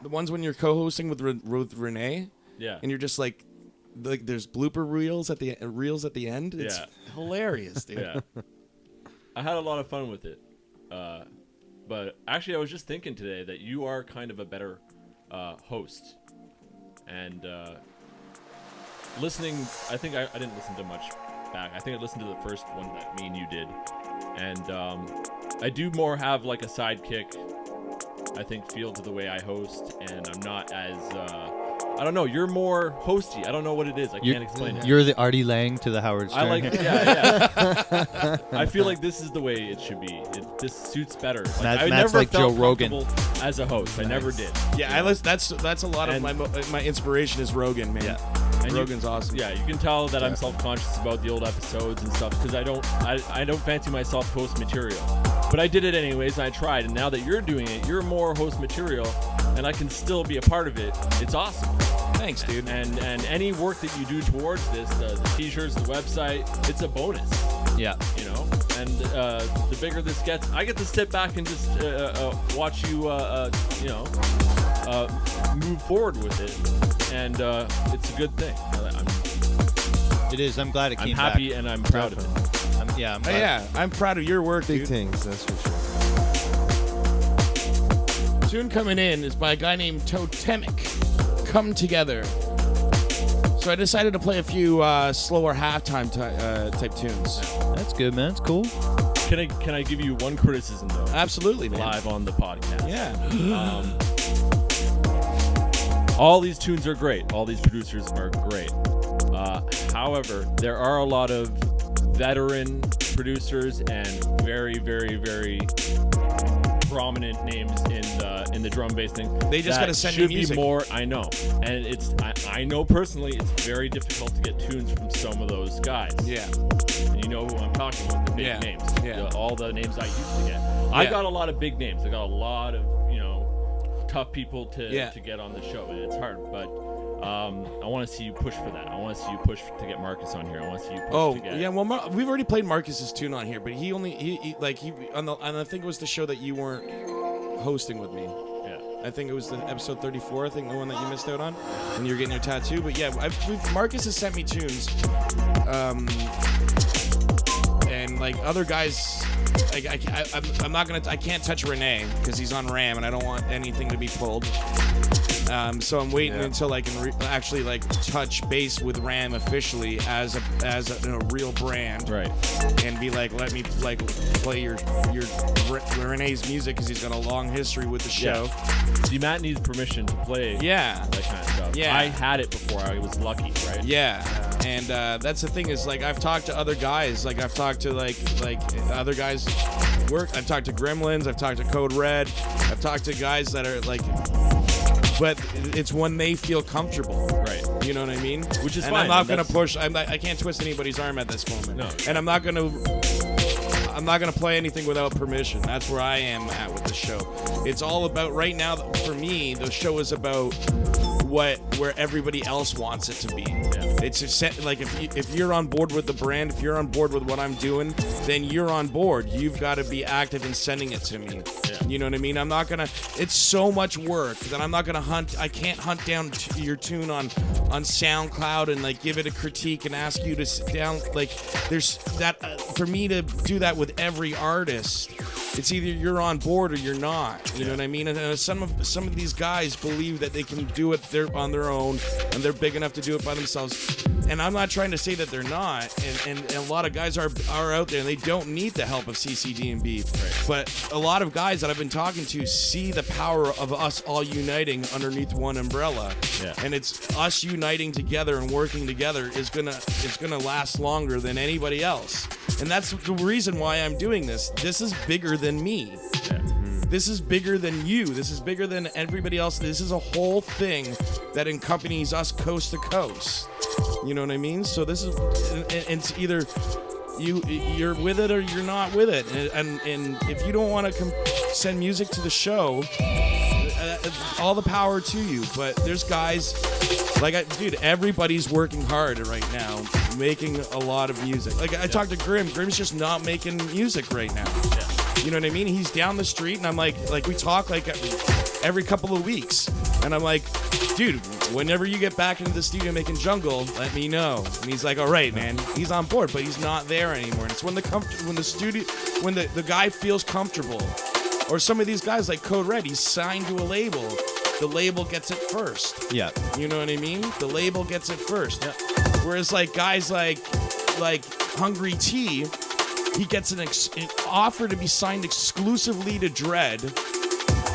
The ones when you're co-hosting with Renee. Yeah. And you're just like there's blooper reels at the end. It's hilarious, dude. Yeah. I had a lot of fun with it. But actually, I was just thinking today that you are kind of a better host. And listening, I think I didn't listen to much back. I think I listened to the first one that me and you did. And I do more have like a sidekick, I think, feel to the way I host. And I'm not as... I don't know. You're more hosty. I don't know what it is. I can't explain it. You're the Artie Lang to the Howard Stern. I like it. Yeah. I feel like this is the way it should be. This suits better. Like, I Matt's never like felt Joe Rogan comfortable as a host. I never did. Yeah, that's a lot of my inspiration is Rogan, man. Yeah. And Rogan's awesome. Yeah, you can tell that I'm self-conscious about the old episodes and stuff because I don't fancy myself host material. But I did it anyways, and I tried. And now that you're doing it, you're more host material, and I can still be a part of it. It's awesome. Thanks, dude. And any work that you do towards this, the t-shirts, the website, it's a bonus. Yeah. You know, and the bigger this gets, I get to sit back and just watch you, move forward with it, and it's a good thing. It is. I'm glad it came back. I'm happy and I'm proud of it. I'm glad. Yeah, I'm proud of your work, Big dude. things, that's for sure. Tune coming in is by a guy named Totemic. Come Together. So I decided to play a few slower halftime type tunes. That's good, man. It's cool. Can I give you one criticism though? Absolutely, man. Live on the podcast. Yeah. All these tunes are great. All these producers are great. However, there are a lot of veteran producers and very, very, very prominent names in the drum bass thing. They just gotta send me music. Should be more. I know, and I know personally it's very difficult to get tunes from some of those guys. Yeah. And you know who I'm talking about, the big names. Yeah. All the names I used to get. I got a lot of big names. I got a lot of tough people to get on the show, and it's hard, but. I want to see you push for that. I want to see you push to get Marcus on here. I want to see you push to get... yeah. Well, we've already played Marcus's tune on here, but he on I think it was the show that you weren't hosting with me. Yeah. I think it was the episode 34. I think the one that you missed out on when you were getting your tattoo. But yeah, Marcus has sent me tunes, and like other guys. I'm not gonna. I can't touch Renee because he's on RAM, and I don't want anything to be pulled. So I'm waiting until I can actually touch base with RAM officially as a real brand, right? And be like, let me play your Renee's music because he's got a long history with the show. See, Matt needs permission to play. Yeah, that kind of stuff. Yeah, I had it before. I was lucky, right? Yeah, and that's the thing is I've talked to other guys. I've talked to other guys. I've talked to Gremlins. I've talked to Code Red. I've talked to guys that are but it's when they feel comfortable, right? You know what I mean? Which is and fine. I'm not gonna push. I can't twist anybody's arm at this moment. No. And I'm not gonna. I'm not gonna play anything without permission. That's where I am at with the show. It's all about right now. For me, the show is about where everybody else wants it to be. It's a set, like if you're on board with the brand, if you're on board with what I'm doing, then you're on board. You've got to be active in sending it to me. You know what I mean? I'm not gonna. It's so much work that I'm not gonna hunt. I can't hunt down your tune on SoundCloud and like give it a critique and ask you to sit down. Like there's that for me to do that with every artist. It's either you're on board or you're not. You know what I mean? And some of these guys believe that they can do it on their own, and they're big enough to do it by themselves. And I'm not trying to say that they're not. And a lot of guys are out there, and they don't need the help of CCDNB. Right. But a lot of guys that I've been talking to see the power of us all uniting underneath one umbrella. Yeah. And it's us uniting together and working together is gonna last longer than anybody else. And that's the reason why I'm doing this. This is bigger than me. Yeah. This is bigger than you. This is bigger than everybody else. This is a whole thing that accompanies us coast to coast. You know what I mean? So this is, it's either you're with it or you're not with it. And if you don't want to send music to the show, all the power to you. But there's guys dude, everybody's working hard right now, making a lot of music. Like I talked to Grim. Grim's just not making music right now. Yeah. You know what I mean? He's down the street, and I'm like we talk like every couple of weeks, and I'm like, dude, whenever you get back into the studio making jungle, let me know. And he's like, all right, man. He's on board, but he's not there anymore. And it's when the guy feels comfortable, or some of these guys like Code Red, he's signed to a label. The label gets it first. Yeah. You know what I mean? The label gets it first. Yeah. Whereas like guys like Hungry T, he gets an offer to be signed exclusively to Dread,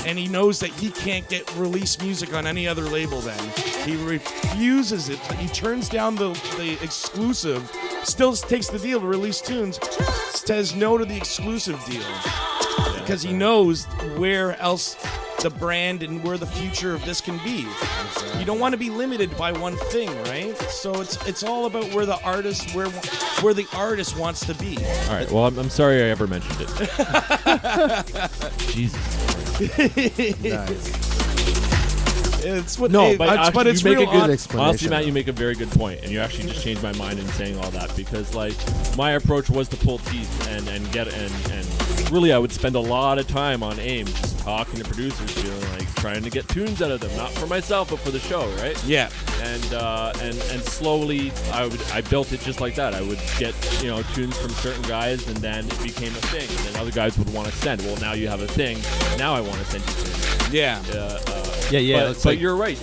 and he knows that he can't release music on any other label then. He refuses it. He turns down the exclusive, still takes the deal to release tunes, says no to the exclusive deal. Because he knows where else the brand and where the future of this can be. You don't want to be limited by one thing, right? So it's all about where the artist wants to be. All right. Well, I'm sorry I ever mentioned it. Jesus. Nice. It's what, no, but actually, but it's you make real a good explanation. Honestly, Matt, you make a very good point, and you actually just changed my mind in saying all that, because like my approach was to pull teeth and get and really I would spend a lot of time on AIM just talking to producers, feeling like trying to get tunes out of them, not for myself but for the show, right? Yeah. And slowly I built it just like that. I would get tunes from certain guys, and then it became a thing, and then other guys would want to send. Well, now you have a thing. Now I want to send you tunes. Yeah. But you're right.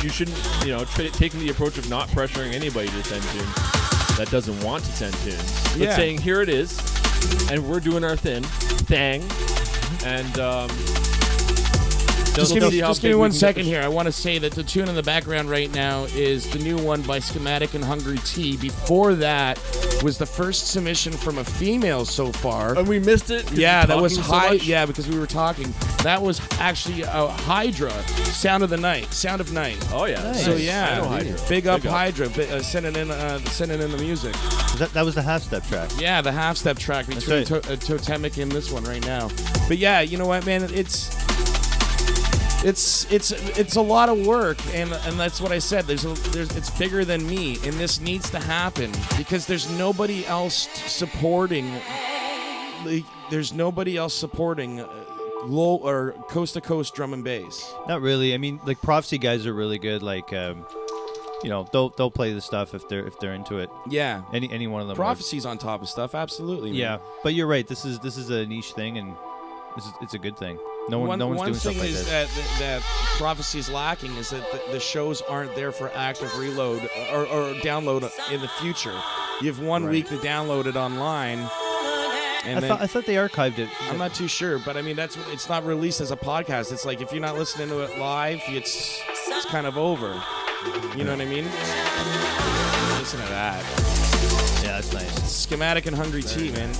You shouldn't taking the approach of not pressuring anybody to send tunes that doesn't want to send tunes, but saying here it is, and we're doing our thing, and just give me 1 second here. I want to say that the tune in the background right now is the new one by Schematic and Hungry T. Before that was the first submission from a female so far. And we missed it? Yeah, that was yeah, because we were talking. That was actually Hydra, Sound of Night. Oh yeah. Nice. So yeah, Hydra. Big up Hydra, sending in the music. That was the half-step track. Yeah, the half-step track between Totemic and this one right now. But yeah, you know what, man? It's a lot of work, and that's what I said. It's bigger than me, and this needs to happen because there's nobody else supporting. There's nobody else supporting low or coast to coast drum and bass. Not really. I mean, like Prophecy guys are really good. Like, they'll play the stuff if they're into it. Yeah. Any one of them. Prophecy's on top of stuff. Absolutely. Yeah, man. But you're right. This is a niche thing, and it's a good thing. No one's doing stuff like this. One thing is that Prophecy's lacking is that the shows aren't there for active reload or download in the future. You have 1 week to download it online. And I thought they archived it. I'm not too sure, but I mean it's not released as a podcast. It's like if you're not listening to it live, it's kind of over. You know what I mean? Listen to that. Yeah, that's nice. Schematic and Hungry T, man.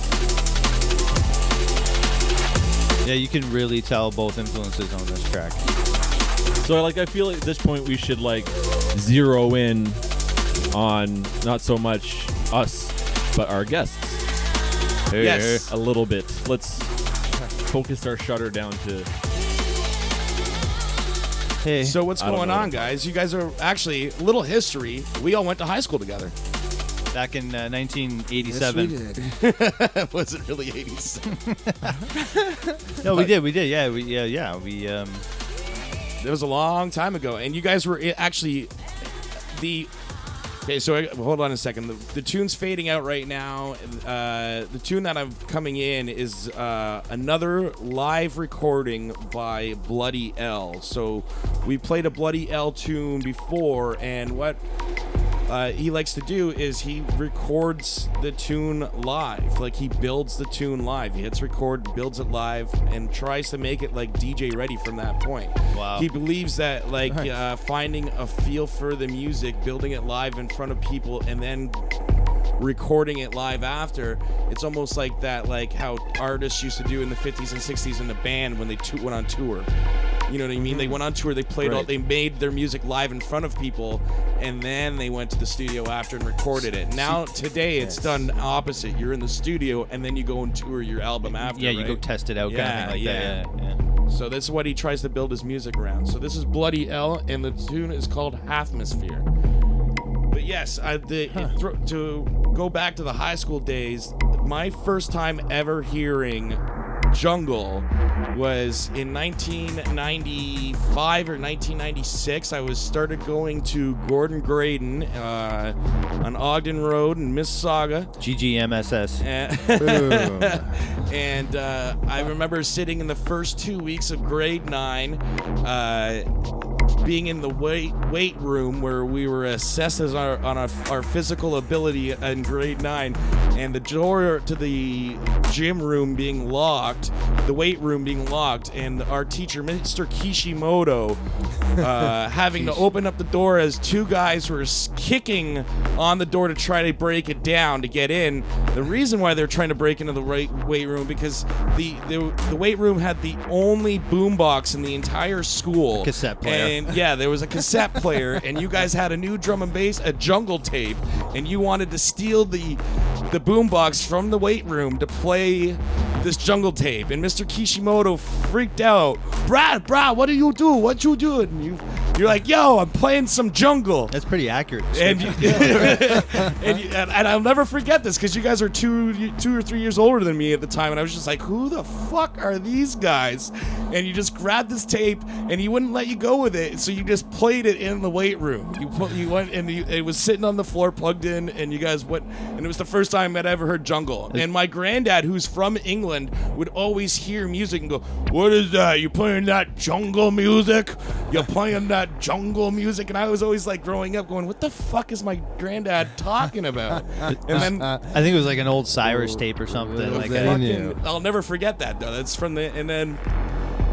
Yeah, you can really tell both influences on this track. So, I feel like at this point we should, zero in on not so much us, but our guests. Yes. A little bit. Let's focus our shutter down to. Hey. So what's I don't going know. on, guys? You guys are actually a little history. We all went to high school together. Back in 1987. Yes, we did. Was it really 87? No, we did. Yeah, we. It was a long time ago, and you guys were actually the. Okay, so hold on a second. The tune's fading out right now. The tune that I'm coming in is another live recording by Bloody L. So we played a Bloody L tune before, and what he likes to do is he records the tune live. Like, he builds the tune live. He hits record, builds it live, and tries to make it like DJ ready from that point. Wow. He believes that like finding a feel for the music, building it live in front of people, and then recording it live after, it's almost like that, like how artists used to do in the 50s and 60s in the band when they went on tour. You know what I mean? They went on tour, they played all, they made their music live in front of people, and then they went to the studio after and recorded it. Now, today, it's done opposite. You're in the studio, and then you go and tour your album after, Yeah, you right? go test it out, kind of thing like that. Yeah. So this is what he tries to build his music around. So this is Bloody L, and the tune is called Halfmosphere. But yes, to go back to the high school days, my first time ever hearing jungle was in 1995 or 1996. I started going to Gordon Graydon on Ogden Road in Mississauga. GGMSS. And I remember sitting in the first 2 weeks of grade 9, being in the weight room where we were assessed as our physical ability in grade 9, and the door to the gym room being locked, the weight room being locked, and our teacher, Mr. Kishimoto, having to open up the door as two guys were kicking on the door to try to break it down to get in. The reason why they're trying to break into the weight room, because the weight room had the only boombox in the entire school. Cassette player. And yeah, there was a cassette player, and you guys had a new drum and bass, a jungle tape, and you wanted to steal the boombox from the weight room to play this jungle tape. And Mr. Kishimoto freaked out. Brad, what do you do? What you doing? And you're like, yo, I'm playing some jungle. That's pretty accurate. And I'll never forget this, because you guys are two or 3 years older than me at the time, and I was just like, who the fuck are these guys? And you just grabbed this tape, and he wouldn't let you go with it, so you just played it in the weight room. You went, and it was sitting on the floor plugged in, and you guys went, and it was the first time I'd ever heard jungle. And my granddad, who's from England, would always hear music and go, what is that? You playing that jungle music? You're playing that jungle music? And I was always like growing up going, what the fuck is my granddad talking about? And then I think it was like an old Cyrus tape or something like that. I'll never forget that, though. That's from and then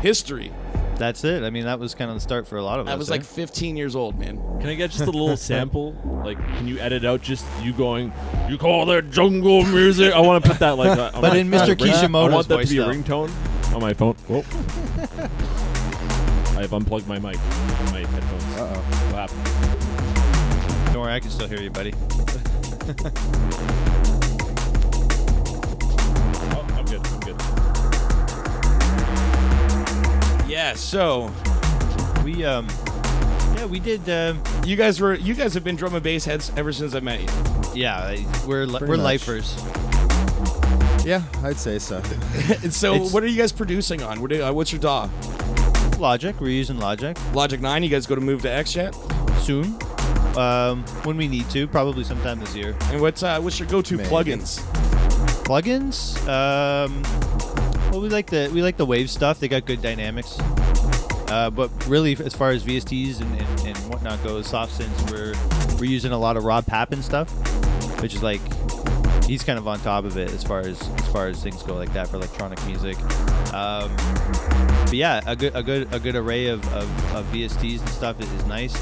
history. That's it. I mean, that was kind of the start for a lot of us. I was like 15 years old, man. Can I get just a little sample? Like, can you edit out just you going, you call that jungle music? I want to put that like but in Mr. Kishimoto's I want that voice, to be a though. ringtone on my phone. Whoa. I've unplugged my mic, my headphones. Uh-oh. What happened? Don't worry, I can still hear you, buddy. Oh, I'm good. Yeah, so We did. you guys have been drum and bass heads ever since I met you. Yeah, we're much. lifers. Yeah, I'd say so. And so, what are you guys producing on? What's your DAW? Logic. We're using Logic Logic 9. You guys go to move to X yet? soon. When we need to, probably sometime this year. And what's your go-to Maybe. plugins? Plugins. Well, we like the Wave stuff. They got good dynamics. But really, as far as VSTs and whatnot goes, soft synths, we're using a lot of Rob Pappin stuff, which is like he's kind of on top of it as far as things go like that for electronic music. But yeah, a good array of VSTs and stuff is nice.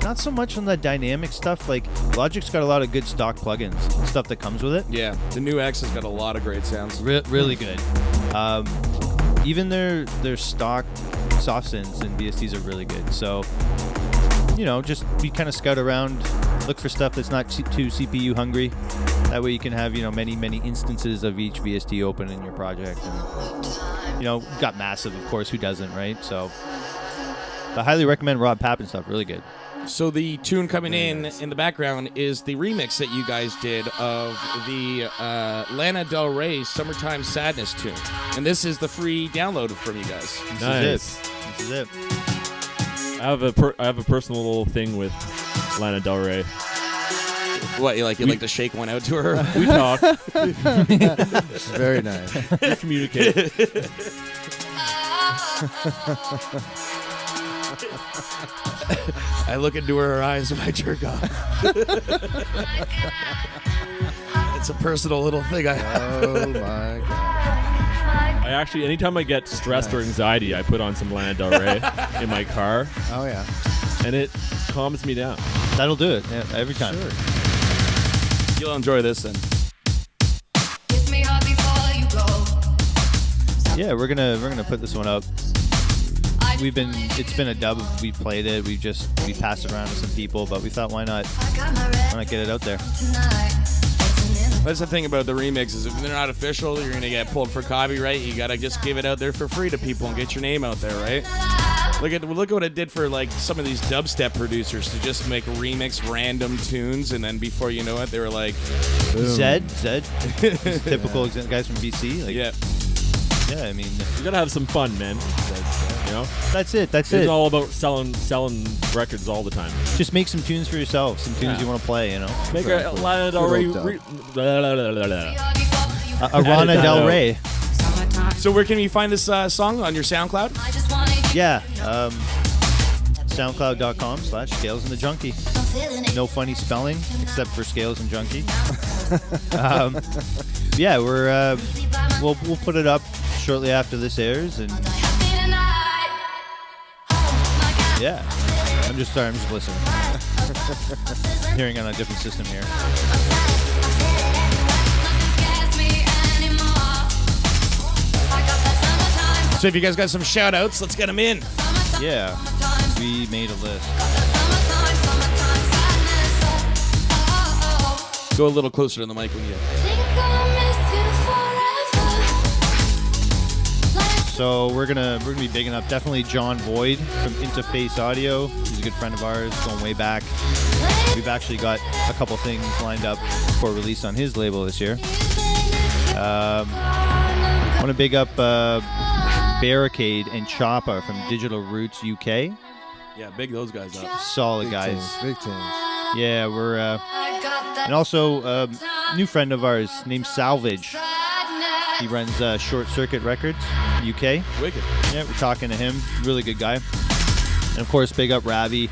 Not so much on the dynamic stuff. Like Logic's got a lot of good stock plugins, stuff that comes with it. Yeah, the new X has got a lot of great sounds. Really good. Even their stock soft synths and VSTs are really good. So, we kind of scout around, look for stuff that's not too CPU hungry. That way you can have, many instances of each VST open in your project. And, got massive, of course. Who doesn't, right? So I highly recommend Rob Pappin stuff. Really good. So the tune coming in the background is the remix that you guys did of the Lana Del Rey Summertime Sadness tune. And this is the free download from you guys. Nice. This is it. I have a personal little thing with Lana Del Rey. What, you like to shake one out to her? We talk. Very nice. We communicate. I look into her eyes when I jerk off. It's a personal little thing I have. Oh my god. I actually, anytime I get stressed or anxiety, I put on some Lana Del Rey in my car, Oh yeah. and it calms me down. That'll do it. Yeah, every time. Sure. You'll enjoy this then. Yeah, we're gonna put this one up. It's been a dub. We played it. We passed it around to some people, but we thought, why not get it out there? That's the thing about the remixes. If they're not official, you're gonna get pulled for copyright. You gotta just give it out there for free to people and get your name out there, right? Look at what it did for like some of these dubstep producers to just make remix random tunes, and then before you know it, they were like, Zed, typical guys from BC. Like, yeah. Yeah, I mean, You gotta have some fun, man. that's it. It's all about selling records all the time. Just make some tunes for yourself. Some tunes you want to play. Make a Lana Del Rey. A Rana Del Rey. So where can you find this song on your SoundCloud? Yeah. SoundCloud.com/Skaylz and the Junk-e. No funny spelling except for Skaylz and Junk-e. Yeah, we'll put it up shortly after this airs, and yeah. I'm just listening. Hearing on a different system here. So if you guys got some shout outs, let's get them in. Yeah. We made a list. Go a little closer to the mic when you. So we're gonna be bigging up definitely John Void from Interface Audio. He's a good friend of ours, going way back. We've actually got a couple things lined up for release on his label this year. Want to big up Barricade and Choppa from Digital Roots UK. Yeah, big those guys up. Solid guys. Big teams. Yeah, we're and also new friend of ours named Salvage. He runs Short Circuit Records, UK. Wicked. Yeah, we're talking to him. Really good guy. And of course, big up Ravi,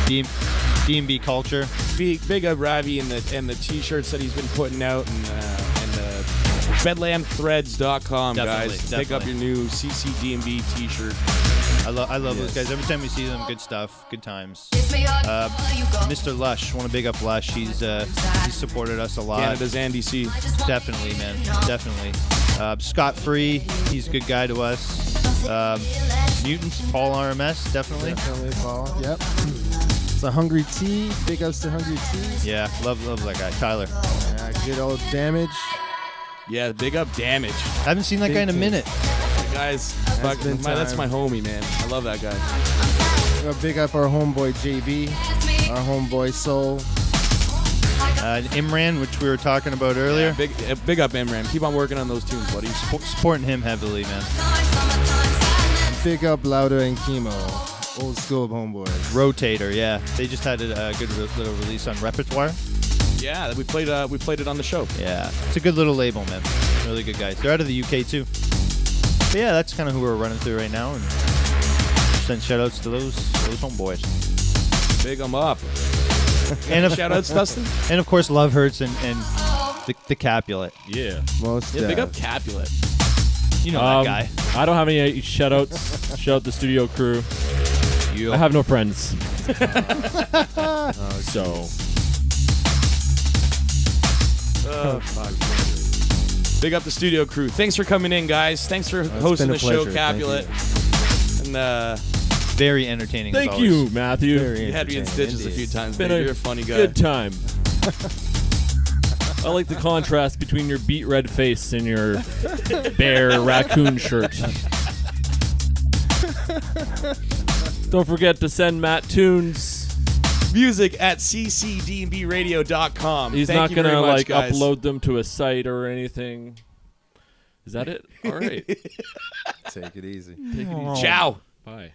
D&B Culture. Big up Ravi and the t-shirts that he's been putting out and bedlamthreads.com, guys. Pick up your new CCDNB t-shirt. I love those guys. Every time we see them, good stuff, good times. Mr. Lush, want to big up Lush. He's supported us a lot. Canada's Andy C. Definitely, man. Definitely. Scott Free, he's a good guy to us. Mutants, Paul R.M.S, definitely. Definitely, Paul. Yep. So Hungry T, big ups to Hungry T. Yeah, love that guy. Tyler. Good old Damage. Yeah, big up Damage. I haven't seen that guy in a minute. Guys, been that's time. my homie, man. I love that guy. Big up our homeboy JB, our homeboy Soul. Imran, which we were talking about earlier. Yeah, big up Imram. Keep on working on those tunes, buddy. Supporting him heavily, man. Big up Louder and Chemo, old school homeboys. Rotator, yeah. They just had a good little release on Repertoire. Yeah, we played it on the show. Yeah, it's a good little label, man. Really good guys. They're out of the UK too. But yeah, that's kind of who we're running through right now, and send shout outs to those homeboys. Big them up. And shout outs, Dustin. And of course, Love Hurts and the Capulet. Yeah. Most Yeah, big up Capulet. You know that guy. I don't have any shout outs. Shout out the studio crew. I have no friends. So. Oh, fuck. Big up the studio crew. Thanks for coming in, guys. Thanks for hosting the show, Capulet. And very entertaining. Thank you, Matthew. you had me in stitches a few times. Been You're a funny guy. Good time. I like the contrast between your beet red face and your bear raccoon shirt. Don't forget to send Matt tunes. Music at ccdnbradio.com. He's Thank not you going to very much, like guys. upload them to a site or anything. Is that it? All right. Take it easy. Take it easy. Ciao. Bye.